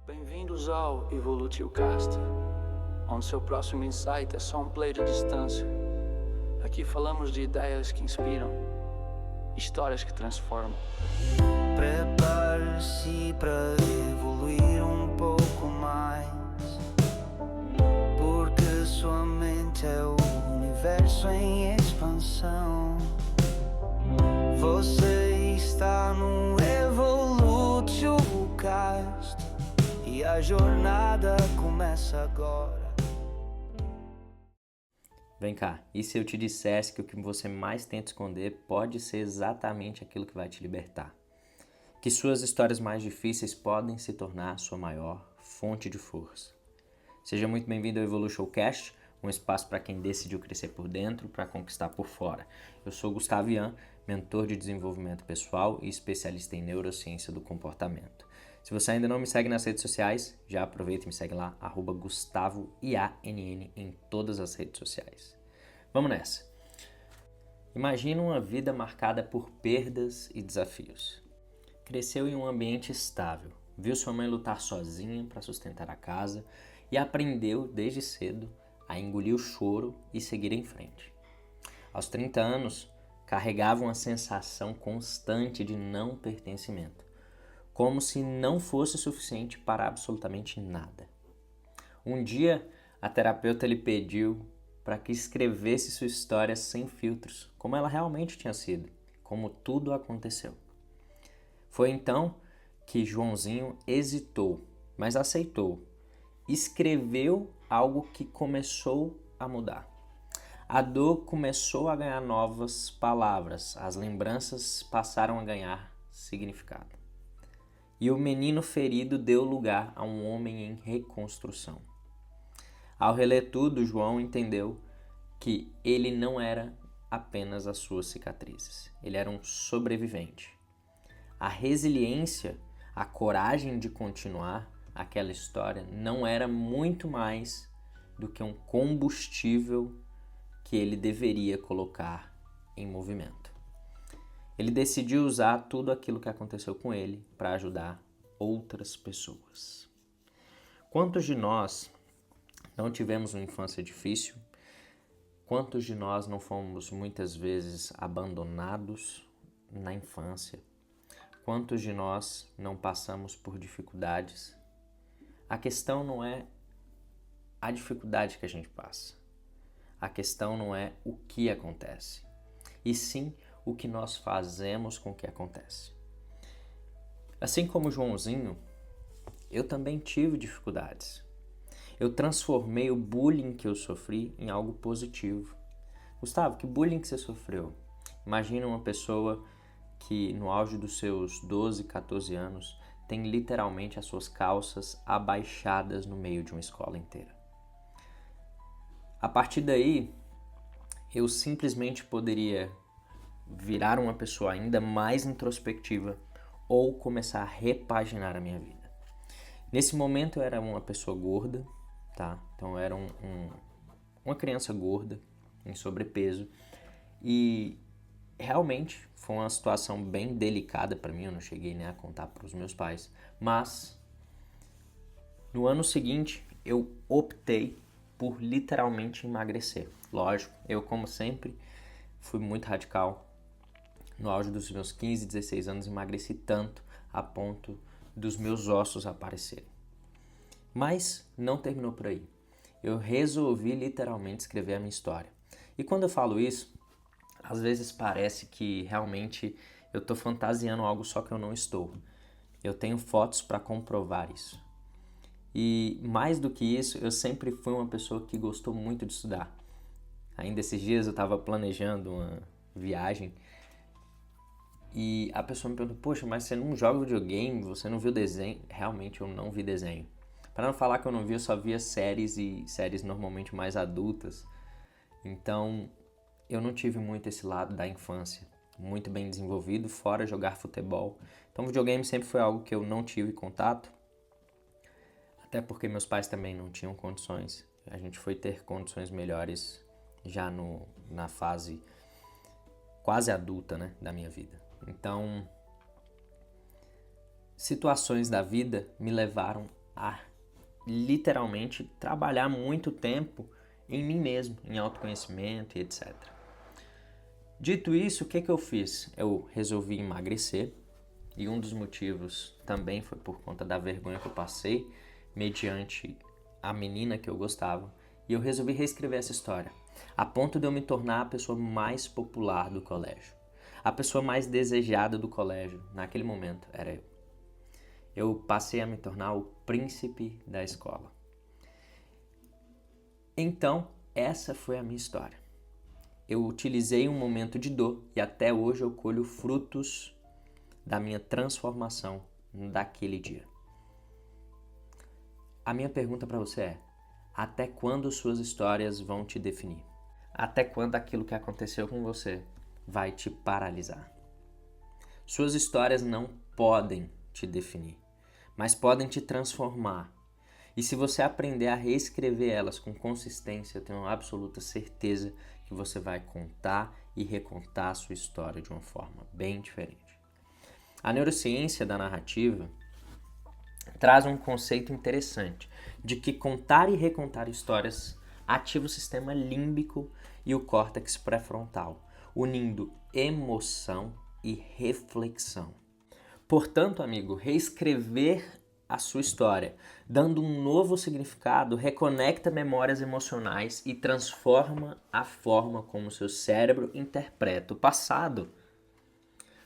Bem-vindos ao Evolutio Cast, onde seu próximo insight é só um play de distância. Aqui falamos de ideias que inspiram, histórias que transformam. Prepare-se para evoluir um pouco mais, porque sua mente é o universo em expansão. Você está no Evolutio Cast e a jornada começa agora. Vem cá, e se eu te dissesse que o que você mais tenta esconder pode ser exatamente aquilo que vai te libertar? Que suas histórias mais difíceis podem se tornar a sua maior fonte de força. Seja muito bem-vindo ao Evolution Cast, um espaço para quem decidiu crescer por dentro para conquistar por fora. Eu sou Gustavo Ian, mentor de desenvolvimento pessoal e especialista em neurociência do comportamento. Se você ainda não me segue nas redes sociais, já aproveita e me segue lá, @GustavoIANN em todas as redes sociais. Vamos nessa! Imagina uma vida marcada por perdas e desafios. Cresceu em um ambiente estável, viu sua mãe lutar sozinha para sustentar a casa e aprendeu desde cedo a engolir o choro e seguir em frente. Aos 30 anos, carregava uma sensação constante de não pertencimento, como se não fosse suficiente para absolutamente nada. Um dia, a terapeuta lhe pediu para que escrevesse sua história sem filtros, como ela realmente tinha sido, como tudo aconteceu. Foi então que Joãozinho hesitou, mas aceitou. Escreveu algo que começou a mudar. A dor começou a ganhar novas palavras, as lembranças passaram a ganhar significado. E o menino ferido deu lugar a um homem em reconstrução. Ao reler tudo, João entendeu que ele não era apenas as suas cicatrizes, ele era um sobrevivente. A resiliência, a coragem de continuar aquela história não era muito mais do que um combustível que ele deveria colocar em movimento. Ele decidiu usar tudo aquilo que aconteceu com ele para ajudar outras pessoas. Quantos de nós não tivemos uma infância difícil? Quantos de nós não fomos muitas vezes abandonados na infância? Quantos de nós não passamos por dificuldades? A questão não é a dificuldade que a gente passa. A questão não é o que acontece, e sim o que nós fazemos com o que acontece. Assim como Joãozinho, eu também tive dificuldades. Eu transformei o bullying que eu sofri em algo positivo. Gustavo, que bullying que você sofreu? Imagina uma pessoa que no auge dos seus 12, 14 anos tem literalmente as suas calças abaixadas no meio de uma escola inteira. A partir daí, eu simplesmente poderia virar uma pessoa ainda mais introspectiva ou começar a repaginar a minha vida. Nesse momento eu era uma pessoa gorda, tá? Então eu era uma criança gorda, em sobrepeso, e realmente foi uma situação bem delicada para mim, eu não cheguei nem a contar para os meus pais, mas no ano seguinte eu optei por literalmente emagrecer. Lógico, eu como sempre fui muito radical. No auge dos meus 15, 16 anos emagreci tanto a ponto dos meus ossos aparecerem. Mas não terminou por aí. Eu resolvi literalmente escrever a minha história. E quando eu falo isso, às vezes parece que realmente eu estou fantasiando algo, só que eu não estou. Eu tenho fotos para comprovar isso. E mais do que isso, eu sempre fui uma pessoa que gostou muito de estudar. Ainda esses dias eu estava planejando uma viagem e a pessoa me perguntou, poxa, mas você não joga videogame, você não viu desenho? Realmente eu não vi desenho. Para não falar que eu não vi, eu só via séries e séries normalmente mais adultas. Então eu não tive muito esse lado da infância, muito bem desenvolvido, fora jogar futebol. Então videogame sempre foi algo que eu não tive contato. Até porque meus pais também não tinham condições. A gente foi ter condições melhores já na fase quase adulta, né, da minha vida. Então, situações da vida me levaram a literalmente trabalhar muito tempo em mim mesmo, em autoconhecimento e etc. Dito isso, o que eu fiz? Eu resolvi emagrecer, e um dos motivos também foi por conta da vergonha que eu passei mediante a menina que eu gostava, e eu resolvi reescrever essa história, a ponto de eu me tornar a pessoa mais popular do colégio. A pessoa mais desejada do colégio, naquele momento, era eu. Eu passei a me tornar o príncipe da escola. Então, essa foi a minha história. Eu utilizei um momento de dor e até hoje eu colho frutos da minha transformação daquele dia. A minha pergunta para você é: até quando suas histórias vão te definir? Até quando aquilo que aconteceu com você vai te paralisar? Suas histórias não podem te definir, mas podem te transformar. E se você aprender a reescrever elas com consistência, eu tenho absoluta certeza que você vai contar e recontar a sua história de uma forma bem diferente. A neurociência da narrativa traz um conceito interessante de que contar e recontar histórias ativa o sistema límbico e o córtex pré-frontal, unindo emoção e reflexão. Portanto, amigo, reescrever a sua história, dando um novo significado, reconecta memórias emocionais e transforma a forma como seu cérebro interpreta o passado.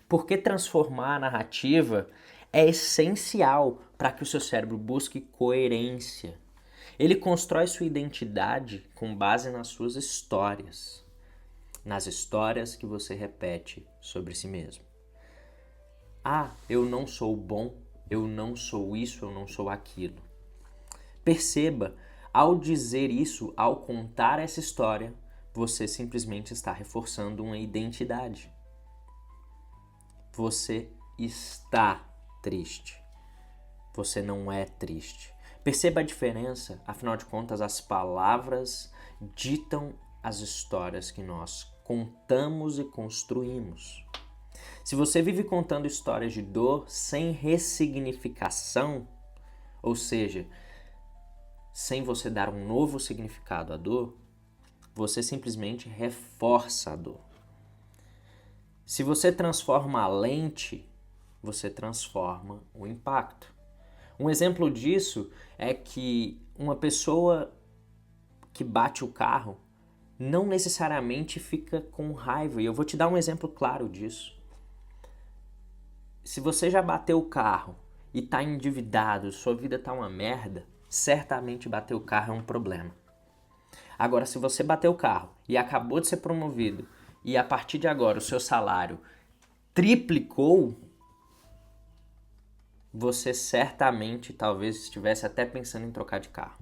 Porque transformar a narrativa é essencial para que o seu cérebro busque coerência. Ele constrói sua identidade com base nas suas histórias, nas histórias que você repete sobre si mesmo. Ah, eu não sou bom, eu não sou isso, eu não sou aquilo. Perceba, ao dizer isso, ao contar essa história, você simplesmente está reforçando uma identidade. Você está triste. Você não é triste. Perceba a diferença, afinal de contas, as palavras ditam as histórias que nós contamos e construímos. Se você vive contando histórias de dor sem ressignificação, ou seja, sem você dar um novo significado à dor, você simplesmente reforça a dor. Se você transforma a lente, você transforma o impacto. Um exemplo disso é que uma pessoa que bate o carro não necessariamente fica com raiva. E eu vou te dar um exemplo claro disso. Se você já bateu o carro e está endividado, sua vida está uma merda, certamente bater o carro é um problema. Agora, se você bateu o carro e acabou de ser promovido e a partir de agora o seu salário triplicou, você certamente talvez estivesse até pensando em trocar de carro.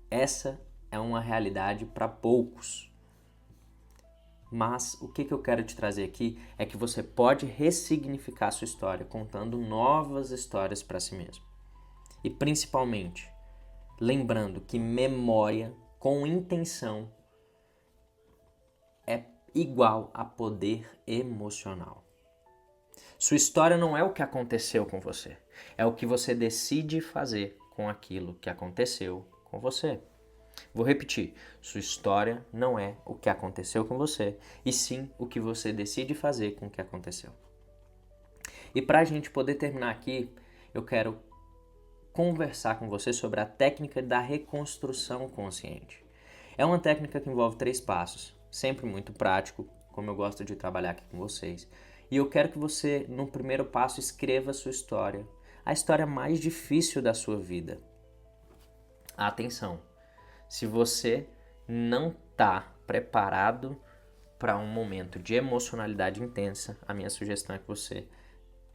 Essa é uma realidade para poucos. Mas o que eu quero te trazer aqui é que você pode ressignificar a sua história contando novas histórias para si mesmo. E principalmente, lembrando que memória com intenção é igual a poder emocional. Sua história não é o que aconteceu com você, é o que você decide fazer com aquilo que aconteceu com você. Vou repetir, sua história não é o que aconteceu com você, e sim o que você decide fazer com o que aconteceu. E para a gente poder terminar aqui, eu quero conversar com você sobre a técnica da reconstrução consciente. É uma técnica que envolve 3 passos, sempre muito prático, como eu gosto de trabalhar aqui com vocês. E eu quero que você, no primeiro passo, escreva a sua história, a história mais difícil da sua vida. Atenção! Se você não está preparado para um momento de emocionalidade intensa, a minha sugestão é que você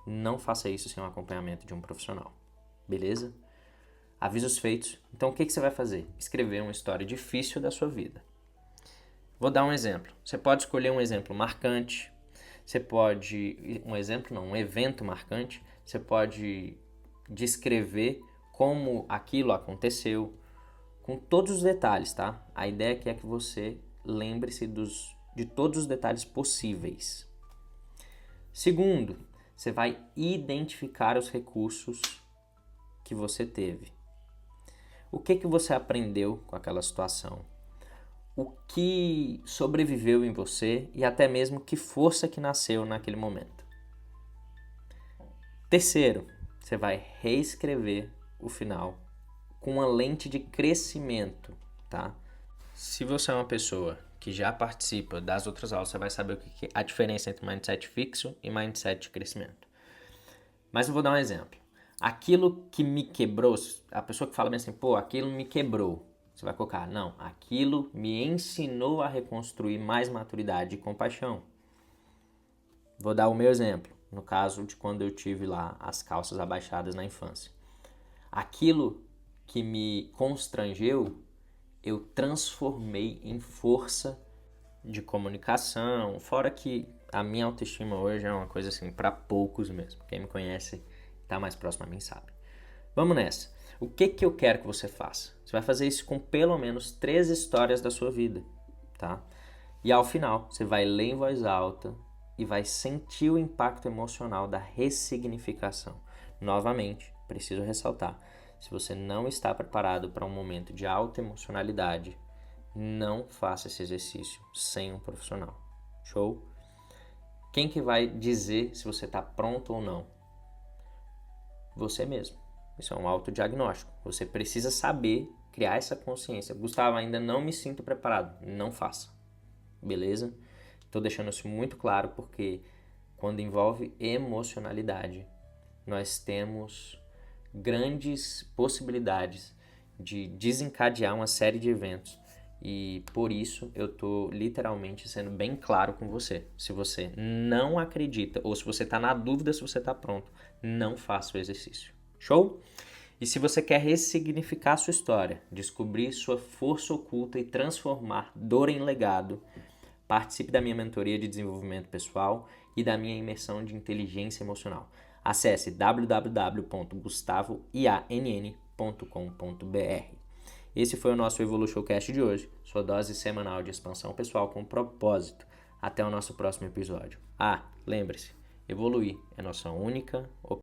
não faça isso sem o acompanhamento de um profissional. Beleza? Avisos feitos. Então o que você vai fazer? Escrever uma história difícil da sua vida. Vou dar um exemplo. Você pode escolher um exemplo marcante. Você pode... um evento marcante. Você pode descrever como aquilo aconteceu, com todos os detalhes, tá? A ideia aqui é que você lembre-se de todos os detalhes possíveis. Segundo, você vai identificar os recursos que você teve. O que você aprendeu com aquela situação? O que sobreviveu em você e até mesmo que força que nasceu naquele momento. Terceiro, você vai reescrever o final com uma lente de crescimento, tá? Se você é uma pessoa que já participa das outras aulas, você vai saber o que é a diferença entre mindset fixo e mindset de crescimento. Mas eu vou dar um exemplo. Aquilo que me quebrou, a pessoa que fala bem assim, pô, aquilo me quebrou. Você vai colocar, não, aquilo me ensinou a reconstruir mais maturidade e compaixão. Vou dar o meu exemplo, no caso de quando eu tive lá as calças abaixadas na infância. Aquilo que me constrangeu, eu transformei em força de comunicação, fora que a minha autoestima hoje é uma coisa assim, para poucos mesmo. Quem me conhece, tá mais próximo a mim, sabe. Vamos nessa. O que eu quero que você faça? Você vai fazer isso com pelo menos 3 histórias da sua vida, tá? E ao final, você vai ler em voz alta e vai sentir o impacto emocional da ressignificação. Novamente, preciso ressaltar, se você não está preparado para um momento de alta emocionalidade, não faça esse exercício sem um profissional. Show? Quem que vai dizer se você está pronto ou não? Você mesmo. Isso é um autodiagnóstico. Você precisa saber criar essa consciência. Gustavo, ainda não me sinto preparado. Não faça. Beleza? Estou deixando isso muito claro porque quando envolve emocionalidade, nós temos grandes possibilidades de desencadear uma série de eventos. E por isso eu estou literalmente sendo bem claro com você. Se você não acredita ou se você está na dúvida se você está pronto, não faça o exercício. Show? E se você quer ressignificar sua história, descobrir sua força oculta e transformar dor em legado, participe da minha mentoria de desenvolvimento pessoal e da minha imersão de inteligência emocional. Acesse www.gustavoiann.com.br. Esse foi o nosso Evolutioncast de hoje, sua dose semanal de expansão pessoal com propósito. Até o nosso próximo episódio. Lembre-se, evoluir é nossa única